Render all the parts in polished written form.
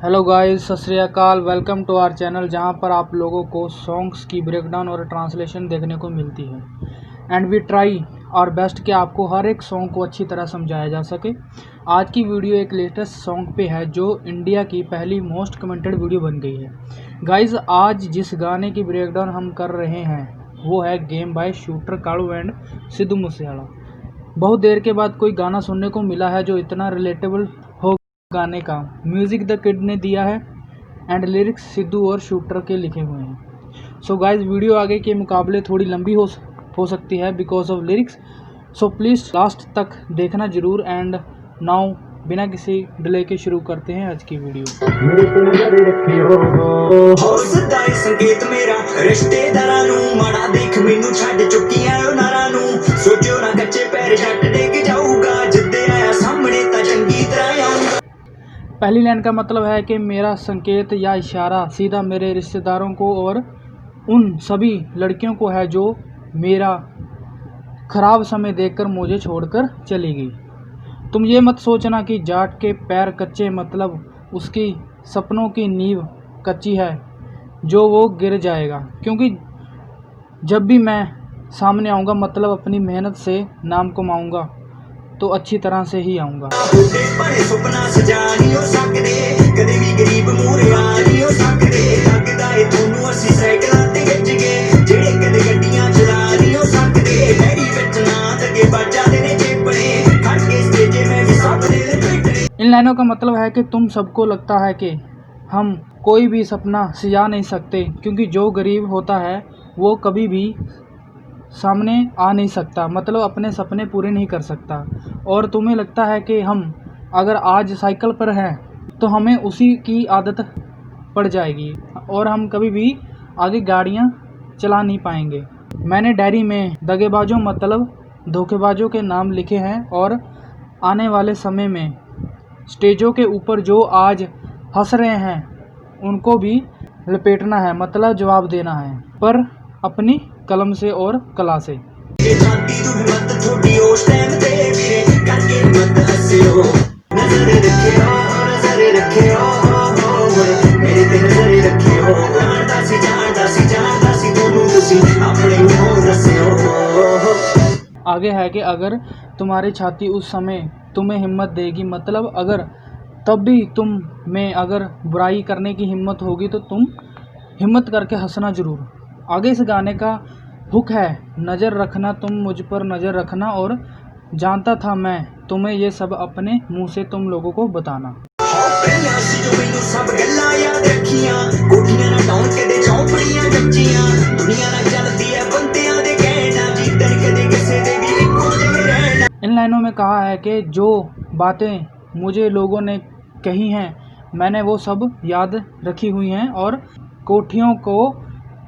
Hello guys, सत श्री अकाल। Welcome to our channel, जहां पर आप लोगों को सॉन्ग्स की ब्रेकडाउन और ट्रांसलेशन देखने को मिलती है। एंड वी ट्राई और बेस्ट कि आपको हर एक सॉन्ग को अच्छी तरह समझाया जा सके। आज की वीडियो एक लेटेस्ट सॉन्ग पे है जो इंडिया की पहली मोस्ट कमेंटेड वीडियो बन गई है। गाइस, आज जिस गाने की ब्रेकडाउन हम कर रहे हैं वो है game by shooter Kalu and Sidhu Moosewala. बहुत देर के बाद कोई गाना सुनने को मिला है जो इतना रिलेटेबल हो। गाने का म्यूजिक द किड ने दिया है एंड लिरिक्स सिद्धू और शूटर के लिखे हुए हैं। सो गाइस, वीडियो आगे के मुकाबले थोड़ी लंबी हो सकती है because of lyrics. So please last तक देखना जरूर। एंड नाउ बिना किसी डिले के शुरू करते हैं आज की वीडियो। संकेत मेरा रिश्तेदारां नूं माड़ा देख मैनू छड्ड चुकी है ओ नारां नूं सोचो ना कच्चे पैर छड्ड डिग जाऊगा जिद्दे आया सामने ता चंगी तरह आऊंगा। पहली लाइन का मतलब है कि मेरा संकेत या इशारा सीधा मेरे रिश्तेदारों को और उन सभी लड़कियों को है जो मेरा खराब समय देखकर मुझे छोड़कर चली गई। तुम ये मत सोचना कि जाट के पैर कच्चे मतलब उसकी सपनों की नींव कच्ची है जो वो गिर जाएगा, क्योंकि जब भी मैं सामने आऊँगा मतलब अपनी मेहनत से नाम कमाऊँगा तो अच्छी तरह से ही आऊँगा। इन लाइनों का मतलब है कि तुम सबको लगता है कि हम कोई भी सपना सजा नहीं सकते, क्योंकि जो गरीब होता है वो कभी भी सामने आ नहीं सकता, मतलब अपने सपने पूरे नहीं कर सकता। और तुम्हें लगता है कि हम अगर आज साइकिल पर हैं तो हमें उसी की आदत पड़ जाएगी और हम कभी भी आगे गाड़ियां चला नहीं पाएंगे। मैंने डायरी में दगेबाजों मतलब धोखेबाजों के नाम लिखे हैं और आने वाले समय में स्टेजों के ऊपर जो आज हंस रहे हैं उनको भी लपेटना है, मतलब जवाब देना है, पर अपनी कलम से और कला से। आगे है कि अगर तुम्हारी छाती उस समय तुम्हें हिम्मत देगी, मतलब अगर तब भी तुम में अगर बुराई करने की हिम्मत होगी तो तुम हिम्मत करके हंसना जरूर। आगे इस गाने का हुक है, नज़र रखना तुम मुझ पर नज़र रखना और जानता था मैं तुम्हें ये सब अपने मुंह से तुम लोगों को बताना। इन लाइनों में कहा है कि जो बातें मुझे लोगों ने कही हैं मैंने वो सब याद रखी हुई हैं और कोठियों को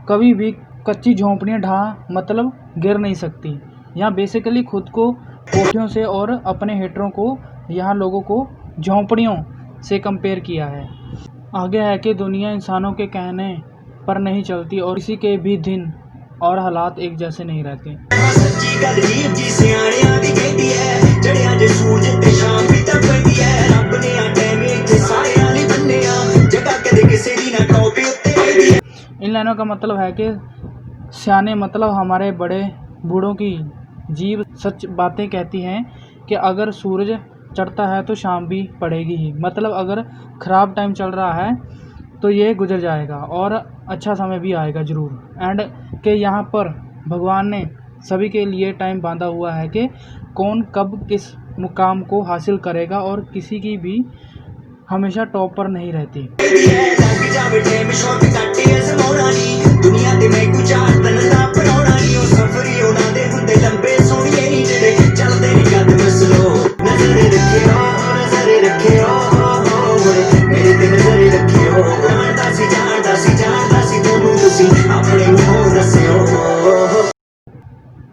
कभी भी कच्ची झोंपड़ियाँ ढा मतलब गिर नहीं सकती। यहाँ बेसिकली खुद को कोठियों से और अपने हेटरों को यहाँ लोगों को झोंपड़ियों से कंपेयर किया है। आगे है कि दुनिया इंसानों के कहने पर नहीं चलती और किसी के भी दिन और हालात एक जैसे नहीं रहते। इन लाइनों का मतलब है कि सियाने मतलब हमारे बड़े बूढ़ों की जीभ सच बातें कहती हैं कि अगर सूरज चढ़ता है तो शाम भी पड़ेगी ही, मतलब अगर ख़राब टाइम चल रहा है तो ये गुजर जाएगा और अच्छा समय भी आएगा ज़रूर। एंड कि यहाँ पर भगवान ने सभी के लिए टाइम बांधा हुआ है कि कौन कब किस मुकाम को हासिल करेगा और किसी की भी हमेशा टॉप पर नहीं रहती।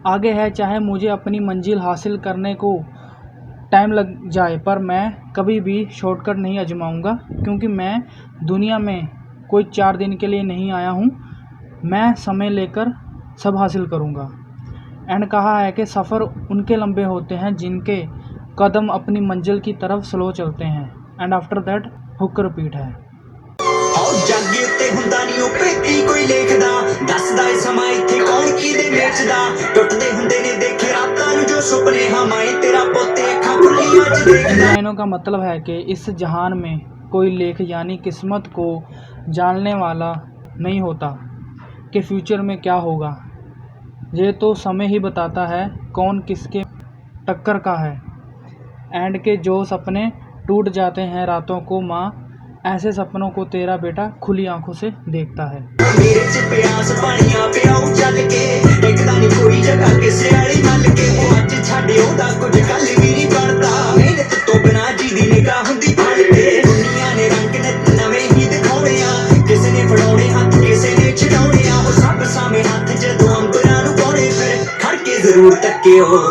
आगे है, चाहे मुझे अपनी मंजिल हासिल करने को टाइम लग जाए पर मैं कभी भी शॉर्टकट नहीं आजमाऊंगा, क्योंकि मैं दुनिया में कोई 4 दिन के लिए नहीं आया हूँ, मैं समय लेकर सब हासिल करूँगा। एंड कहा है कि सफ़र उनके लंबे होते हैं जिनके कदम अपनी मंजिल की तरफ स्लो चलते हैं। And after that hook repeat है। ਜੱਗ ਉੱਤੇ ਹੁੰਦਾ ਨਹੀਂ ਉਹ ਪੇਤੀ ਕੋਈ ਲੇਖਦਾ ਦੱਸਦਾ ਏ ਸਮਾਂ ਇੱਥੇ ਕੌਣ ਕਿਹਦੇ ਵੇਚਦਾ ਟੁੱਟਦੇ ਹੁੰਦੇ ਨੇ ਦੇਖੇ ਰਾਤਾਂ ਨੂੰ ਜੋ ਸੁਪਨੇ ਹਮਾਏ तेरा पोते अखां खुलियां च इन देखदा। लाइनों का मतलब है कि इस जहान में कोई लेख यानी किस्मत को जानने वाला नहीं होता कि फ्यूचर में क्या होगा। ये तो समय ही बताता है कौन किसके टक्कर का है। एंड के जो सपने टूट जाते हैं रातों को माँ ऐसे सपनों को तेरा बेटा खुली आंखों से देखता है। मेरे च प्यास पानिया पियाऊ चल के एक दा नहीं कोई जगह किसे वाली मल के वो अज छाड़े ओदा कुछ गल भी नहीं बनदा मेहनत तो बिना जी दी निगाह हुंदी फल ते दुनिया ने रंग नवे ही दिखाउणे आ किसे ने फड़ाउणे हथ किसे ने छड़ाउणे आ ओ सब सामे हाथ जदों अंबरां नूं पाउणे फिर खड़ के जरूर तक्के हो।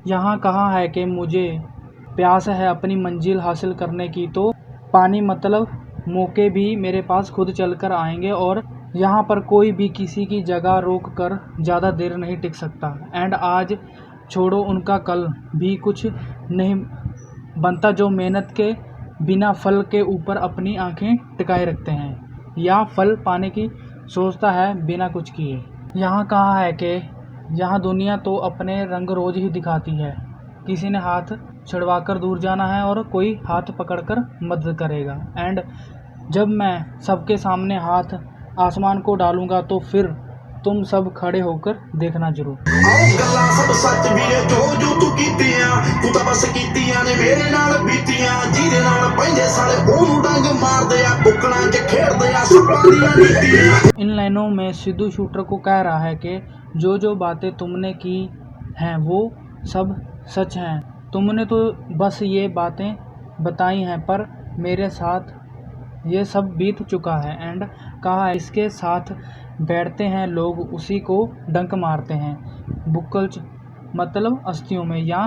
यहाँ कहा है कि मुझे प्यास है अपनी मंजिल हासिल करने की तो पानी मतलब मौके भी मेरे पास खुद चलकर आएंगे और यहाँ पर कोई भी किसी की जगह रोक कर ज़्यादा देर नहीं टिक सकता। एंड आज छोड़ो उनका कल भी कुछ नहीं बनता जो मेहनत के बिना फल के ऊपर अपनी आंखें टिकाए रखते हैं या फल पाने की सोचता है बिना कुछ किए। यहाँ कहा है कि यहाँ दुनिया तो अपने रंग रोज ही दिखाती है। किसी ने हाथ छुड़वाकर दूर जाना है और कोई हाथ पकड़कर मदद करेगा। एंड जब मैं सबके सामने हाथ आसमान को डालूंगा तो फिर तुम सब खड़े होकर देखना जरूर। आओ गल्लां सब सच वीरे जो जो तू कीतियां तू तां बस कीतियां ने मेरे नाल बीतियां ਜਿਹਦੇ ਨਾਲ ਪੈਂਦੇ ਸਾਲੇ ਉਹਨੂੰ ਡੰਗ ਮਾਰਦੇ ਆ ਬੁੱਕਣਾ 'ਚ ਖੇਡਦੇ ਆ ਸੱਪਾਂ ਦੀਆਂ ਨੀਤੀਆਂ। इन लाइनों में सिद्धू शूटर को कह रहा है कि जो बातें तुमने की हैं वो सब सच हैं। तुमने तो बस ये बातें बताई हैं पर मेरे साथ ये सब बीत चुका है। एंड कहा है इसके साथ बैठते हैं लोग उसी को डंक मारते हैं बुक्कल मतलब अस्थियों में या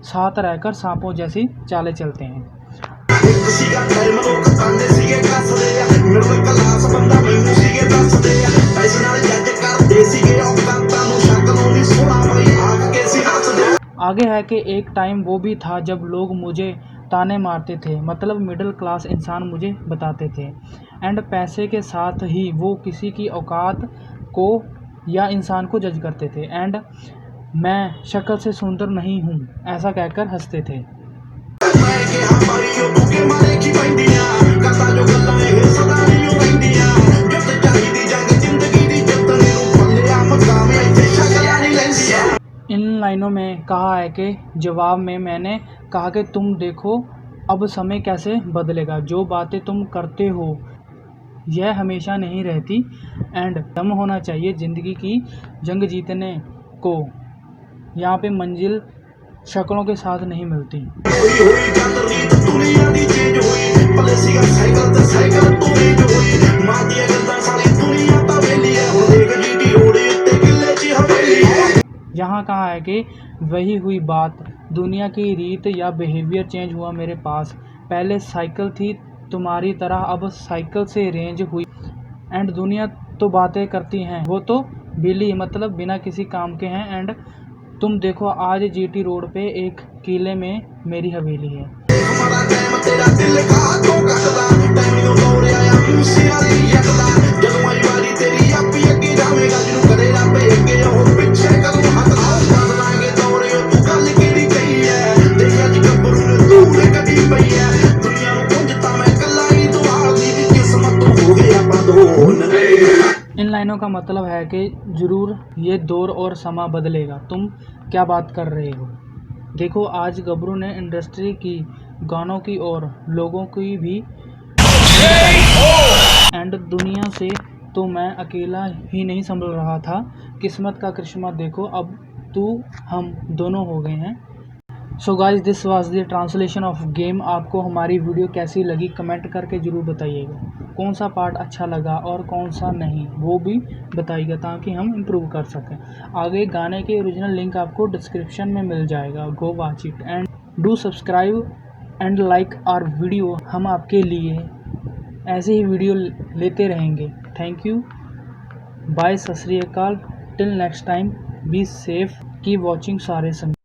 साथ रहकर सांपों जैसी चालें चलते हैं। ਇੱਕ ਸੀਗਾ ਟਾਈਮ ਲੋਕ ਕਹਿੰਦੇ ਸੀਗੇ ਕੱਸਦੇ ਆ ਮਿਡਲ ਕਲਾਸ ਬੰਦਾ ਮੈਨੂੰ ਸੀਗੇ ਦੱਸਦੇ ਆ ਪੈਸੇ ਨਾਲ ਜੱਜ ਕਰਦੇ ਸੀਗੇ ਔਕਾਤਾਂ ਨੂੰ ਸ਼ਕਲ ਨੂੰ ਨਹੀਂ ਸੋਹਣਾ ਬਈ ਆਖ ਕੇ ਸੀ ਹੱਸਦੇ। आगे है कि एक टाइम वो भी था जब लोग मुझे ताने मारते थे मतलब मिडिल क्लास इंसान मुझे बताते थे। एंड पैसे के साथ ही वो किसी की औकात को या इंसान को जज करते थे। एंड मैं शक्ल से सुंदर नहीं हूँ ऐसा कहकर हंसते थे। ਮੈਂ ਕਿਹਾ ਮਾਰੀਓ ਤੂੰ ਕਿ ਮਾਰੇ ਕੀ ਪੈਂਦੀਆਂ ਕਰਦਾ ਜੋ ਗੱਲਾਂ ਇਹ ਸਦਾ ਨਹੀਂ ਰਹਿੰਦੀਆਂ ਜਿੱਤ ਚਾਹੀਦੀ ਜੰਗ ਜ਼ਿੰਦਗੀ ਦੀ ਜਿੱਤਣੇ ਨੂੰ ਪੱਲਿਆ ਮਕਾਮ ਇੱਥੇ ਸ਼ਕਲਾਂ ਨਹੀਂ ਲੈਂਦੀਆਂ। इन लाइनों में कहा है कि जवाब में मैंने कहा कि तुम देखो अब समय कैसे बदलेगा जो बातें तुम करते हो यह हमेशा नहीं रहती। एंड दम होना चाहिए ज़िंदगी की जंग जीतने को यहाँ पे मंजिल शक्लों के साथ नहीं मिलती। ਹੋਈ ਹੋਈ ਗੱਲ ਰੀਤ ਦੁਨੀਆ ਦੀ ਚੇਂਜ ਹੋਈ ਪੱਲੇ ਸੀਗਾ ਸਾਈਕਲ ਤੇ ਸਾਈਕਲ ਤੋਂ ਰੇਂਜ ਹੋਈ ਮਾਂ ਦੀਆਂ ਗੱਲਾਂ ਸਾਲੀ ਦੁਨੀਆ ਤਾਂ ਵੇਲੀ ਐ ਹੁਣ ਦੇਖ ਜੀਟੀ ਰੋਡ ਉੱਤੇ ਕਿੱਲੇ 'ਚ ਹਵੇਲੀ ਐ। यहाँ कहा है कि वही हुई बात दुनिया की रीत या बिहेवियर चेंज हुआ मेरे पास पहले साइकिल थी तुम्हारी तरह अब साइकिल से रेंज हुई। एंड दुनिया तो बातें करती हैं वो तो बिली मतलब बिना किसी काम के हैं। एंड तुम देखो आज जीटी रोड पे एक किले में मेरी हवेली है। हमारा टाइम तेरा दिल का तो कटदा टाइम ਨੂੰ ਦੌੜਿਆ ਆ ਮੂਸੇ ਵਾਲੀ ਯਕਦਾ ਜਦੋਂ ਆਈ ਵਾਰੀ ਤੇਰੀ ਆਪੀ ਅੱਗੇ ਜਾਵੇਂਗਾ ਜਿਹਨੂੰ ਕਦੇ ਰੱਬ ਅੱਗੇ ਉਹ ਪਿੱਛੇ ਕਦੋਂ ਹੱਥ ਨਾਲ ਲਾਂਗੇ ਦੌੜੇ ਤੂੰ ਗੱਲ ਕਿਹੜੀ ਕਹੀ ਐ ਦੇਖ ਅੱਜ ਗੱਭਰੂ ਨੇ ਦੂਰ ਕੱਢੀ ਪਈ ਐ ਦੁਨੀਆ ਨੂੰ ਪੁੰਜ ਤਾਂ ਮੈਂ ਕੱਲਾ ਹੀ ਦੁਆਰ ਦੀ ਕਿਸਮਤ ਤੋਂ ਹੋ ਗਏ ਆਪਾਂ ਦੋਨ। इन लाइनों का मतलब है कि ज़रूर ये दौर और समा बदलेगा तुम क्या बात कर रहे हो। देखो आज गबरू ने इंडस्ट्री की गानों की और लोगों की भी एंड दुनिया से तो मैं अकेला ही नहीं संभल रहा था किस्मत का करिश्मा देखो अब तू हम दोनों हो गए हैं। So guys this was the translation of game. आपको हमारी वीडियो कैसी लगी कमेंट करके ज़रूर बताइएगा कौन सा पार्ट अच्छा लगा और कौन सा नहीं वो भी बताइएगा ताकि हम इम्प्रूव कर सकें। आगे गाने के ओरिजिनल लिंक आपको डिस्क्रिप्शन में मिल जाएगा go watch it and do subscribe and like our video. हम आपके लिए ऐसे ही वीडियो लेते रहेंगे। थैंक यू बाय सत श्री अकाल till next time be safe keep watching सारे संग।